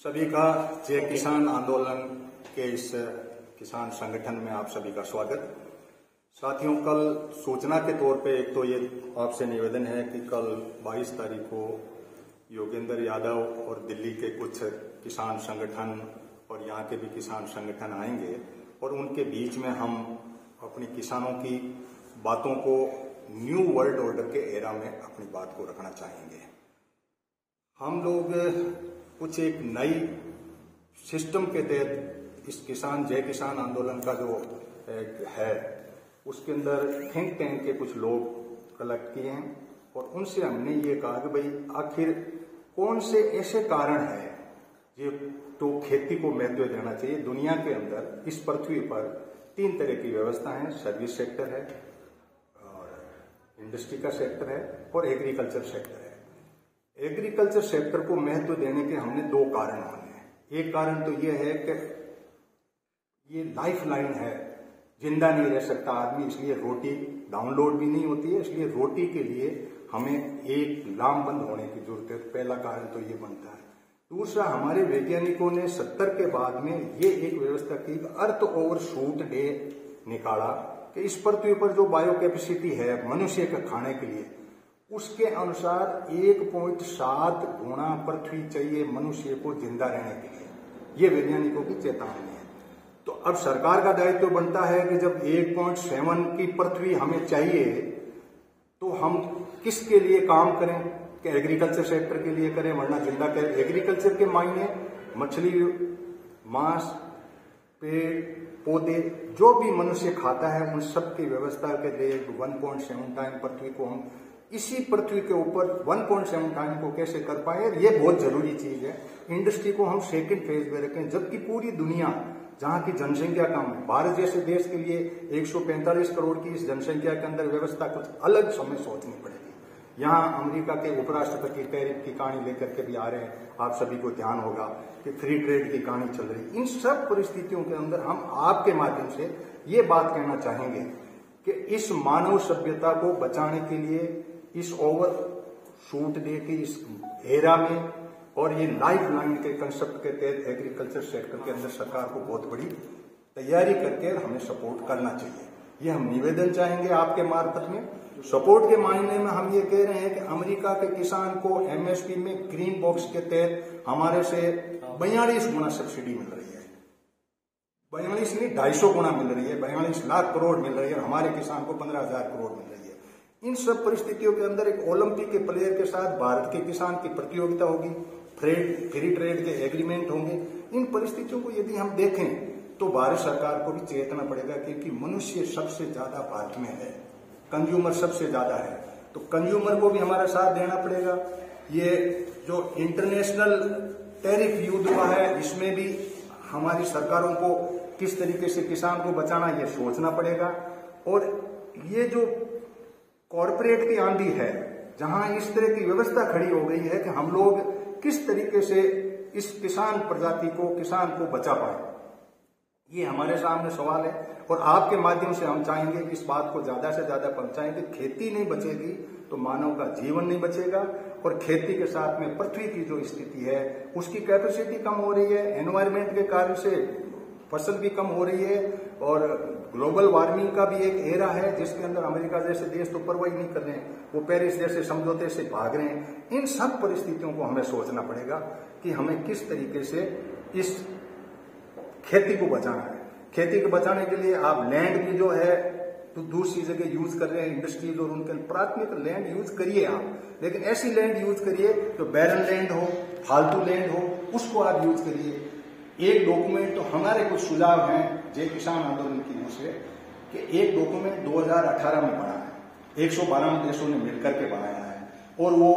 सभी का जय किसान आंदोलन के इस किसान संगठन में आप सभी का स्वागत। साथियों, कल सूचना के तौर पे एक तो ये आपसे निवेदन है कि कल 22 तारीख को योगेंद्र यादव और दिल्ली के कुछ किसान संगठन और यहाँ के भी किसान संगठन आएंगे और उनके बीच में हम अपनी किसानों की बातों को न्यू वर्ल्ड ऑर्डर के एरा में अपनी बात को रखना चाहेंगे। हम लोग कुछ एक नई सिस्टम के तहत इस जय किसान आंदोलन का जो है उसके अंदर थिंक टैंक के कुछ लोग कलेक्ट किए हैं और उनसे हमने ये कहा कि भाई आखिर कौन से ऐसे कारण है ये तो खेती को महत्व देना चाहिए। दुनिया के अंदर इस पृथ्वी पर 3 तरह की व्यवस्था है, सर्विस सेक्टर है और इंडस्ट्री का सेक्टर है और एग्रीकल्चर सेक्टर है। एग्रीकल्चर सेक्टर को महत्व देने के हमने 2 कारण माने हैं। एक कारण तो यह है कि ये लाइफ लाइन है, जिंदा नहीं रह सकता आदमी, इसलिए रोटी डाउनलोड भी नहीं होती है, इसलिए रोटी के लिए हमें एक लामबंद होने की जरूरत है। पहला कारण तो ये बनता है। दूसरा, हमारे वैज्ञानिकों ने 70 के बाद में ये एक व्यवस्था की, अर्थ ओवरशूट डे निकाला कि इस पृथ्वी पर जो बायो कैपेसिटी है मनुष्य के खाने के लिए, उसके अनुसार 1.7 गुना पृथ्वी चाहिए मनुष्य को जिंदा रहने के लिए। ये वैज्ञानिकों की चेतावनी है। तो अब सरकार का दायित्व बनता है कि जब 1.7 की पृथ्वी हमें चाहिए तो हम किसके लिए काम करें कि एग्रीकल्चर सेक्टर के लिए करें, वरना जिंदा करें। एग्रीकल्चर के मायने मछली, मांस, पेड़ पौधे जो भी मनुष्य खाता है उन सब की व्यवस्था के लिए 1.7 टाइम पृथ्वी को हम इसी पृथ्वी के ऊपर 1.7 टाइम को कैसे कर पाए, ये बहुत जरूरी चीज है। इंडस्ट्री को हम सेकंड फेज में रखें, जबकि पूरी दुनिया जहां की जनसंख्या कम है, भारत जैसे देश के लिए 145 करोड़ की इस जनसंख्या के अंदर व्यवस्था कुछ अलग समय सोचनी पड़ेगी। यहाँ अमेरिका के उपराष्ट्रपति टैरिफ की कहानी लेकर के भी आ रहे हैं, आप सभी को ध्यान होगा कि फ्री ट्रेड की कहानी चल रही। इन सब परिस्थितियों के अंदर हम आपके माध्यम से ये बात कहना चाहेंगे कि इस मानव सभ्यता को बचाने के लिए इस ओवर शूट डे की इस एरा में और ये लाइफ लाइन के कंसेप्ट के तहत एग्रीकल्चर सेक्टर के अंदर सरकार को बहुत बड़ी तैयारी करके हमें सपोर्ट करना चाहिए। ये हम निवेदन चाहेंगे आपके मार्फत में। सपोर्ट के मायने में हम ये कह रहे हैं कि अमेरिका के किसान को एमएसपी में ग्रीन बॉक्स के तहत हमारे से 42 गुना सब्सिडी मिल रही है। 42 नहीं, 250 गुना मिल रही है, 42 लाख करोड़ मिल रही है। हमारे किसान को 15,000 करोड़ मिल रही है। इन सब परिस्थितियों के अंदर एक ओलंपिक के प्लेयर के साथ भारत के किसान की प्रतियोगिता होगी, फ्री ट्रेड के एग्रीमेंट होंगे। इन परिस्थितियों को यदि हम देखें तो भारत सरकार को भी चेतना पड़ेगा, क्योंकि मनुष्य सबसे ज्यादा भारत में है, कंज्यूमर सबसे ज्यादा है, तो कंज्यूमर को भी हमारा साथ देना पड़ेगा। ये जो इंटरनेशनल टैरिफ युद्ध हुआ है, इसमें भी हमारी सरकारों को किस तरीके से किसान को बचाना ये सोचना पड़ेगा। और ये जो कॉरपोरेट की आंधी है, जहां इस तरह की व्यवस्था खड़ी हो गई है कि हम लोग किस तरीके से इस किसान प्रजाति को, किसान को बचा पाए, ये हमारे सामने सवाल है। और आपके माध्यम से हम चाहेंगे कि इस बात को ज्यादा से ज्यादा पहुंचाएं कि खेती नहीं बचेगी तो मानव का जीवन नहीं बचेगा। और खेती के साथ में पृथ्वी की जो स्थिति है उसकी कैपेसिटी कम हो रही है, एनवायरमेंट के कारण से फसल भी कम हो रही है और ग्लोबल वार्मिंग का भी एक एरा है जिसके अंदर अमेरिका जैसे देश तो परवाह नहीं कर रहे हैं, वो पेरिस जैसे समझौते से भाग रहे हैं। इन सब परिस्थितियों को हमें सोचना पड़ेगा कि हमें किस तरीके से इस खेती को बचाना है। खेती को बचाने के लिए आप लैंड की जो है तो दूसरी जगह यूज कर रहे हैं इंडस्ट्रीज, और उनके प्राथमिक लैंड यूज करिए आप, लेकिन ऐसी लैंड यूज करिए जो बैरन लैंड हो, फालतू लैंड हो, उसको आप यूज करिए। एक डॉक्यूमेंट तो हमारे कुछ सुझाव हैं जय किसान आंदोलन की ओर से कि एक डॉक्यूमेंट 2018 में बना है, 112 देशों ने मिलकर के बनाया है, और वो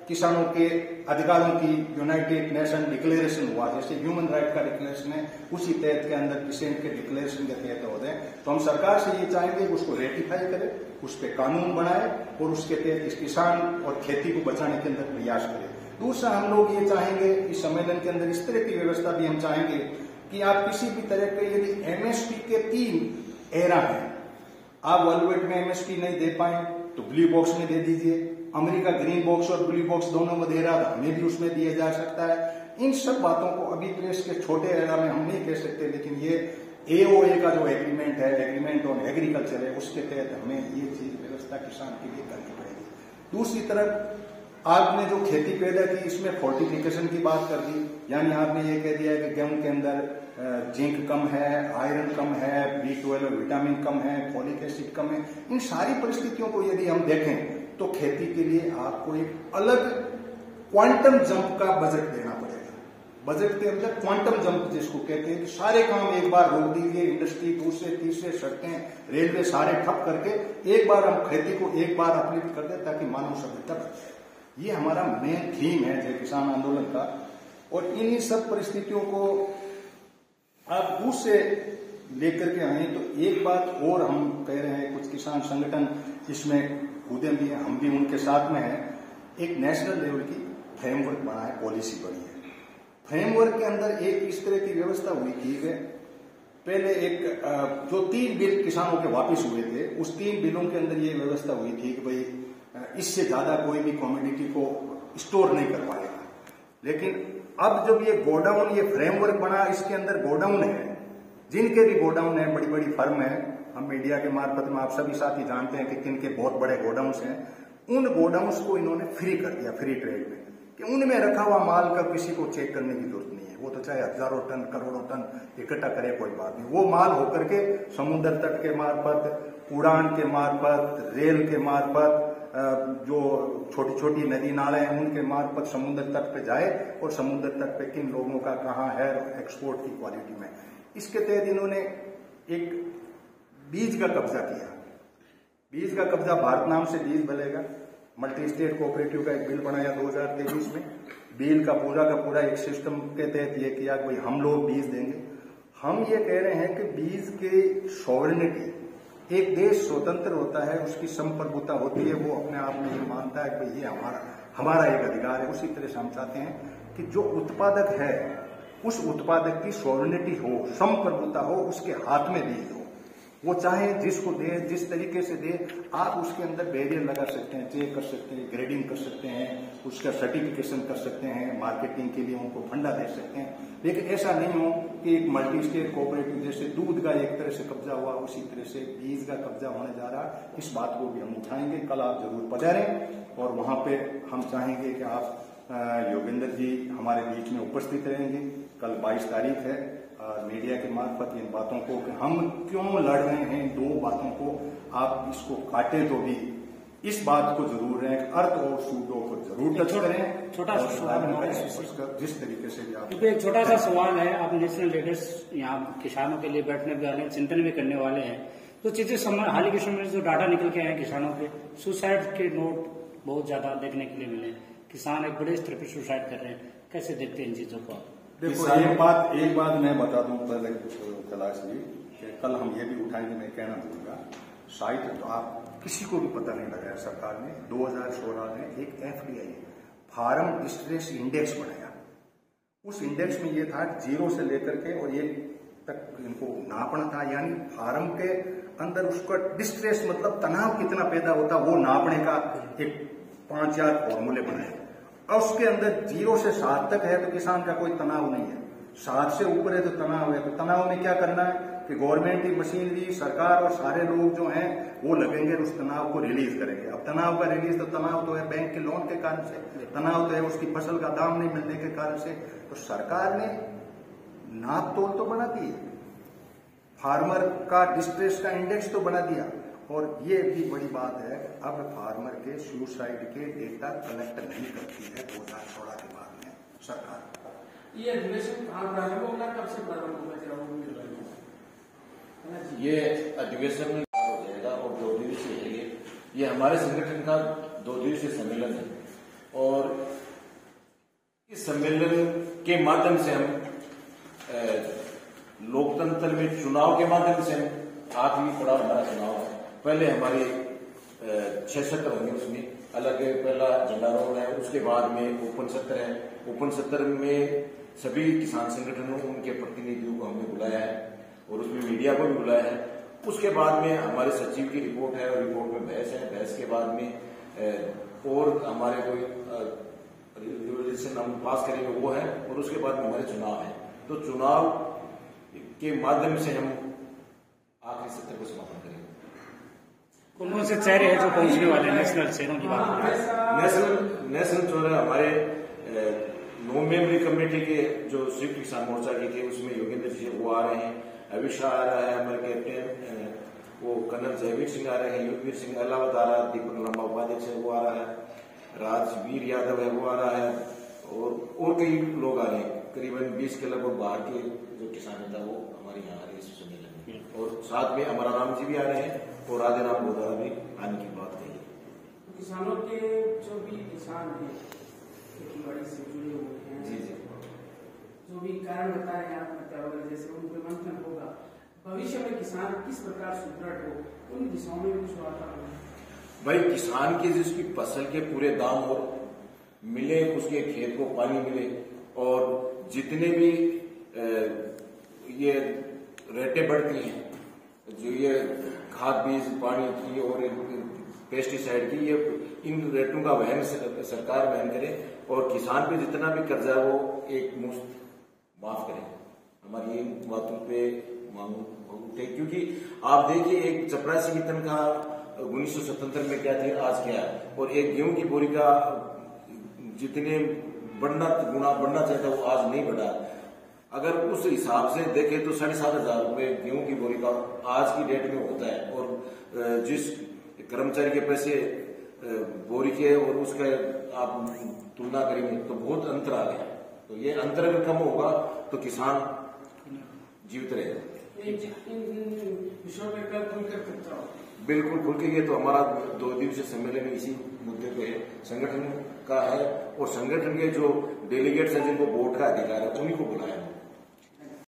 किसानों के अधिकारों की यूनाइटेड नेशन डिक्लेरेशन हुआ, जैसे ह्यूमन राइट का डिक्लेरेशन है उसी तहत के अंदर किसान के डिक्लेरेशन के तहत होते हैं। तो हम सरकार से ये चाहेंगे कि उसको रेटिफाई करे, उस पर कानून बनाए और उसके तहत इस किसान और खेती को बचाने के अंदर प्रयास करे। दूसरा, हम लोग ये चाहेंगे इस सम्मेलन के अंदर इस तरह की व्यवस्था भी हम चाहेंगे कि आप किसी भी तरह के यदि एमएसपी के 3 एरा हैं, आप वर्ल्ड में एमएसपी नहीं दे पाए तो ब्लू बॉक्स में दे दीजिए। अमेरिका ग्रीन बॉक्स और ब्लू बॉक्स दोनों में दे रहा था, हमें भी उसमें दिया जा सकता है। इन सब बातों को अभी प्रेस के छोटे एरा में हम नहीं कह सकते, लेकिन ये AOA का जो एग्रीमेंट है, एग्रीमेंट ऑन एग्रीकल्चर है, उसके तहत हमें ये चीज व्यवस्था किसान के लिए करनी पड़ेगी। दूसरी तरफ आपने जो खेती पैदा की इसमें फोर्टिफिकेशन की बात कर दी, यानी आपने ये कह दिया कि गेहूं के अंदर जिंक कम है, आयरन कम है, B12 और विटामिन कम है, फॉलिक एसिड कम है। इन सारी परिस्थितियों को यदि हम देखें तो खेती के लिए आपको एक अलग क्वांटम जंप का बजट देना पड़ेगा। बजट के अंदर क्वांटम जंप जिसको कहते हैं कि सारे काम एक बार रोक दीजिए, इंडस्ट्री दूसरे तीसरे, सड़कें, रेलवे सारे ठप करके एक बार हम खेती को एक बार अपलिफ्ट कर दें ताकि मानव सभ्यता बचे। ये हमारा मेन थीम है जय किसान आंदोलन का। और इन्हीं सब परिस्थितियों को आप दूसरे लेकर के आए तो एक बात और हम कह रहे हैं, कुछ किसान संगठन इसमें कूदे भी हैं, हम भी उनके साथ में हैं। एक नेशनल लेवल की फ्रेमवर्क बना है, पॉलिसी बनी है। फ्रेमवर्क के अंदर एक इस तरह की व्यवस्था हुई थी कि पहले एक जो 3 बिल किसानों के वापस हुए थे, उस 3 बिलों के अंदर ये व्यवस्था हुई थी कि भाई इससे ज्यादा कोई भी कमोडिटी को स्टोर नहीं कर पाएगा। लेकिन अब जब ये गोडाउन, ये फ्रेमवर्क बना, इसके अंदर गोडाउन है, जिनके भी गोडाउन है, बड़ी बड़ी फर्म है, हम मीडिया के मार्फत में आप सभी साथी जानते हैं कि किनके बहुत बड़े गोडाउन्स हैं, उन गोडाउन्स को इन्होंने फ्री कर दिया, फ्री ट्रेड में, कि उनमें रखा हुआ माल का किसी को चेक करने की जरूरत नहीं है। वो तो चाहे हजारों टन, करोड़ों टन इकट्ठा करे, कोई बात नहीं। वो माल होकर के समुद्र तट के मार्फत, उड़ान के मार्फत, रेल के मार्फत, जो छोटी छोटी नदी नाले हैं उनके मार्फत समुद्र तट पे जाए और समुद्र तट पे किन लोगों का कहाँ है एक्सपोर्ट की क्वालिटी में। इसके तहत इन्होंने एक बीज का कब्जा किया। बीज का कब्जा भारत नाम से बीज बनेगा। मल्टी स्टेट कोऑपरेटिव का एक बिल बनाया 2023 में। बिल का पूरा एक सिस्टम के तहत ये किया कि भाई हम लोग बीज देंगे। हम ये कह रहे हैं कि बीज के सॉवरेनिटी, एक देश स्वतंत्र होता है, उसकी संप्रभुता होती है, वो अपने आप में ये मानता है कि ये हमारा एक अधिकार है। उसी तरह से हम चाहते हैं कि जो उत्पादक है उस उत्पादक की सॉवरेनिटी हो, संप्रभुता हो, उसके हाथ में बीज हो। वो चाहे जिसको दे, जिस तरीके से दे, आप उसके अंदर बैरियर लगा सकते हैं, चेक कर सकते हैं, ग्रेडिंग कर सकते हैं, उसका सर्टिफिकेशन कर सकते हैं, मार्केटिंग के लिए उनको फंडा दे सकते हैं। लेकिन ऐसा नहीं हो कि एक मल्टी स्टेट कोऑपरेटिव जैसे दूध का एक तरह से कब्जा हुआ, उसी तरह से बीज का कब्जा होने जा रहा। इस बात को भी हम उठाएंगे। कल आप जरूर पधारें और वहां पे हम चाहेंगे कि आप योगेंद्र जी हमारे बीच में उपस्थित रहेंगे। कल 22 तारीख है। मीडिया के मार्फत इन बातों को कि हम क्यों लड़ रहे हैं, 2 बातों को आप इसको काटे तो भी इस बात को जरूर रहें, अर्थ और सूडों को जरूर टच करें। छोटा सा सवाल जिस तरीके से भी आप, क्योंकि एक छोटा सा सवाल है, आप नेशनल लीडर्स यहाँ किसानों के लिए बैठने भी वाले हैं, चिंतन भी करने वाले हैं। तो चीजें हाल ही के समय में जो डाटा निकल के आए किसानों के, सुसाइड के नोट बहुत ज्यादा देखने के लिए मिले। किसान एक बड़े स्तर पर सुसाइड कर रहे हैं, कैसे देखते हैं इन चीजों को? देखो एक बात मैं बता दूं पहले कैलाश जी, कि कल हम ये भी उठाएंगे, मैं कहना भूलूंगा, शायद तो आप किसी को भी पता नहीं लगाया, सरकार ने 2016 में एक FDI फार्म डिस्ट्रेस इंडेक्स बनाया। उस इंडेक्स में ये था 0 से लेकर के और 1 तक इनको नापना था, यानी फार्म के अंदर उसका डिस्ट्रेस मतलब तनाव कितना पैदा होता, वो नापने का एक 5-4 फॉर्मूले बनाए। और उसके अंदर 0 से 7 तक है तो किसान का कोई तनाव नहीं है, 7 से ऊपर है तो तनाव है। तो तनाव में क्या करना है कि गवर्नमेंट की मशीनरी, सरकार और सारे लोग जो हैं वो लगेंगे, उस तनाव को रिलीज करेंगे। अब तनाव का रिलीज, तो तनाव तो है बैंक के लोन के कारण से, तनाव तो है उसकी फसल का दाम नहीं मिलने के कारण से। तो सरकार ने नाप तोल तो बना दी, फार्मर का डिस्ट्रेस का इंडेक्स तो बना दिया, और ये भी बड़ी बात है, अब फार्मर के सुसाइड के डेटा कलेक्ट नहीं करती है 2016 के बाद में सरकार। ये अधिवेशन कहाँ प्रारंभ होगा, कब से प्रारंभ होगा? ये अधिवेशन में हो जाएगा और 2 दिवसीय है। ये हमारे संगठन का 2 दिवसीय सम्मेलन है, और इस सम्मेलन के माध्यम से हम लोकतंत्र में चुनाव के माध्यम से हम 8वीं पड़ाव हमारा चुनाव है। पहले हमारे 6 सत्र होंगे, उसमें अलग पहला झंडारोहण है, उसके बाद में ओपन सत्र है। ओपन सत्र में सभी किसान संगठनों, उनके प्रतिनिधियों को हमने बुलाया है और उसमें मीडिया को भी बुलाया है। उसके बाद में हमारे सचिव की रिपोर्ट है और रिपोर्ट में बहस है। बहस के बाद में और हमारे कोई रिजोल्यूशन हम पास करेंगे वो है, और उसके बाद में हमारे चुनाव है। तो चुनाव के माध्यम से हम आखिरी सत्र को समापन करेंगे। कौन कौन से चेहरे हैं जो पहुंचने वाले हैं नेशनल शहरों की बात करें? नेशनल जो है हमारे 9 मेंबरी कमेटी के जो संयुक्त किसान मोर्चा के थे उसमें योगेंद्र जी वो आ रहे हैं, अभित शाह आ रहा है, हमारे कैप्टन वो कर्नल जयवीर सिंह आ रहे हैं, युगवीर सिंह अहलावत आ रहा है, दीपक लंबा उपाध्यक्ष है वो आ रहा है, राजवीर यादव है वो आ रहा है, और कई लोग आ रहे हैं। करीबन 20 के लगभग बाहर के जो किसान नेता वो हमारे यहाँ आ रहे हैं इस सम्मेलन में, और साथ में अमराराम जी भी आ रहे हैं और राधे राम गोदारा भी आने की बात कही। किसानों के जो भी किसान हैं खेतीबाड़ी से जुड़े हुए हैं, जी जी, जो भी कारण बताए हैं आत्महत्या वगैरह जैसे उन पर मंथन होगा, भविष्य में किसान किस प्रकार सुदृढ़ हो, उन दिशाओं में कुछ वातावरण भाई किसान की जिसकी फसल के पूरे दाम और मिले, उसके खेत को पानी मिले, और जितने भी ये रेटें बढ़ती हैं, जो ये खाद बीज पानी की और पेस्टिसाइड की, ये इन रेटों का वहन सरकार वहन करे, और किसान पे जितना भी कर्जा है वो एक मुश्त माफ करे। हमारी इन बातों पे मांग उठे, क्योंकि आप देखिए एक चपरासी की तनख्वाह 1977 में क्या थी, आज क्या है, और एक गेहूं की बोरी का जितने गुना बढ़ना चाहता है वो आज नहीं बढ़ा। अगर उस हिसाब से देखें तो 7,500 रुपए गेहूं की बोरी का आज की डेट में होता है, और जिस कर्मचारी के पैसे बोरी के और उसका आप तुलना करेंगे तो बहुत अंतर आ गया। तो ये अंतर अगर कम होगा तो किसान जीवित रहेगा। विषयों में कल खुलकर चर्चा हो। बिल्कुल खुल के, ये तो हमारा 2 दिवसीय सम्मेलन इसी मुद्दे पे संगठन का है, और संगठन के जो डेलीगेट्स हैं जिनको वोट का अधिकार है उन्हीं को बुला